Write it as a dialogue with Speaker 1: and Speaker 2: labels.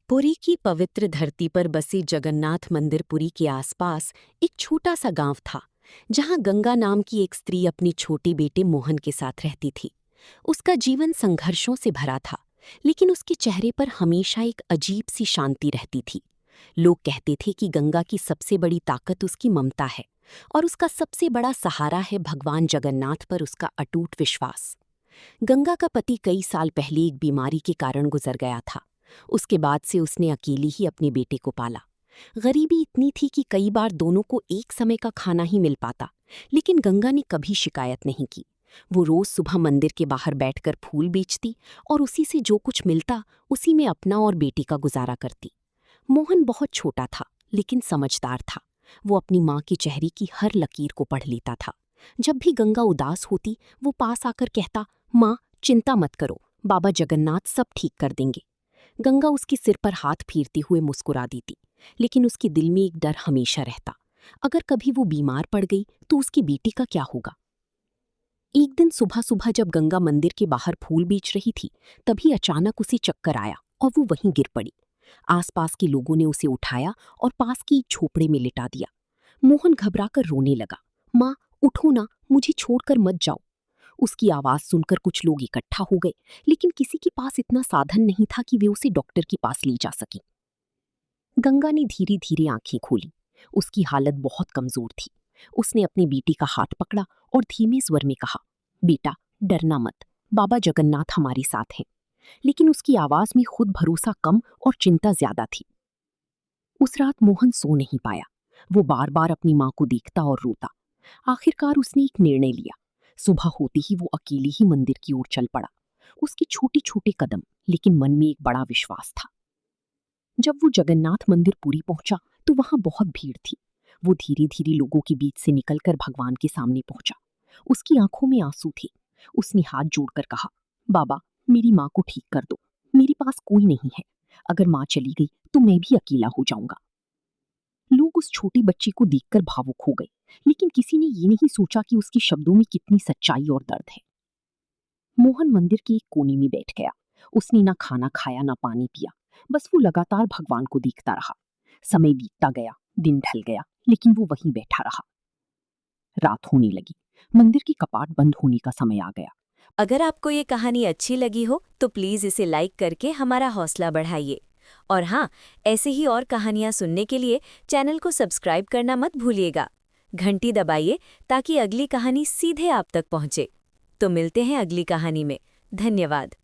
Speaker 1: पुरी की पवित्र धरती पर बसे जगन्नाथ मंदिर पुरी के आसपास एक छोटा सा गांव था, जहां गंगा नाम की एक स्त्री अपनी छोटे बेटे मोहन के साथ रहती थी। उसका जीवन संघर्षों से भरा था, लेकिन उसके चेहरे पर हमेशा एक अजीब सी शांति रहती थी। लोग कहते थे कि गंगा की सबसे बड़ी ताकत उसकी ममता है और उसका सबसे बड़ा सहारा है भगवान जगन्नाथ पर उसका अटूट विश्वास। गंगा का पति कई साल पहले एक बीमारी के कारण गुजर गया था। उसके बाद से उसने अकेली ही अपने बेटे को पाला। गरीबी इतनी थी कि कई बार दोनों को एक समय का खाना ही मिल पाता, लेकिन गंगा ने कभी शिकायत नहीं की। वो रोज सुबह मंदिर के बाहर बैठकर फूल बेचती और उसी से जो कुछ मिलता उसी में अपना और बेटी का गुजारा करती। मोहन बहुत छोटा था, लेकिन समझदार था। वो अपनी माँ के चेहरे की हर लकीर को पढ़ लेता था। जब भी गंगा उदास होती, वो पास आकर कहता, माँ चिंता मत करो, बाबा जगन्नाथ सब ठीक कर देंगे। गंगा उसके सिर पर हाथ फेरते हुए मुस्कुरा देती, लेकिन उसके दिल में एक डर हमेशा रहता। अगर कभी वो बीमार पड़ गई तो उसकी बेटी का क्या होगा। एक दिन सुबह सुबह जब गंगा मंदिर के बाहर फूल बेच रही थी, तभी अचानक उसे चक्कर आया और वो वहीं गिर पड़ी। आसपास के लोगों ने उसे उठाया और पास की एक झोपड़े में लिटा दिया। मोहन घबराकर रोने लगा, माँ उठो ना, मुझे छोड़कर मत जाओ। उसकी आवाज सुनकर कुछ लोग इकट्ठा हो गए, लेकिन किसी के पास इतना साधन नहीं था कि वे उसे डॉक्टर के पास ले जा सकें। गंगा ने धीरे धीरे आंखें खोली। उसकी हालत बहुत कमजोर थी। उसने अपनी बेटी का हाथ पकड़ा और धीमे स्वर में कहा, बेटा डरना मत, बाबा जगन्नाथ हमारे साथ हैं। लेकिन उसकी आवाज में खुद भरोसा कम और चिंता ज्यादा थी। उस रात मोहन सो नहीं पाया। वो बार बार अपनी माँ को देखता और रोता। आखिरकार उसने एक निर्णय लिया। सुबह होते ही वो अकेले ही मंदिर की ओर चल पड़ा। उसके छोटे छोटे कदम, लेकिन मन में एक बड़ा विश्वास था। जब वो जगन्नाथ मंदिर पुरी पहुंचा तो वहां बहुत भीड़ थी। वो धीरे धीरे लोगों के बीच से निकलकर भगवान के सामने पहुंचा। उसकी आंखों में आंसू थे। उसने हाथ जोड़कर कहा, बाबा मेरी माँ को ठीक कर दो, मेरे पास कोई नहीं है। अगर माँ चली गई तो मैं भी अकेला हो जाऊंगा। लोग उस छोटी बच्ची को देखकर भावुक हो गए, लेकिन किसी ने ये नहीं सोचा कि उसके शब्दों में कितनी सच्चाई और दर्द है। मोहन मंदिर के एक कोने में बैठ गया। उसने ना खाना खाया ना पानी पिया, बस वो लगातार भगवान को देखता रहा। समय बीतता गया, दिन ढल गया, लेकिन वो वहीं बैठा रहा। रात होने लगी। मंदिर के कपाट बंद होने का समय आ गया।
Speaker 2: अगर आपको ये कहानी अच्छी लगी हो तो प्लीज़ इसे लाइक करके हमारा हौसला बढ़ाइए। और हाँ, ऐसे ही और कहानियाँ सुनने के लिए चैनल को सब्सक्राइब करना मत भूलिएगा। घंटी दबाइए ताकि अगली कहानी सीधे आप तक पहुँचे। तो मिलते हैं अगली कहानी में। धन्यवाद।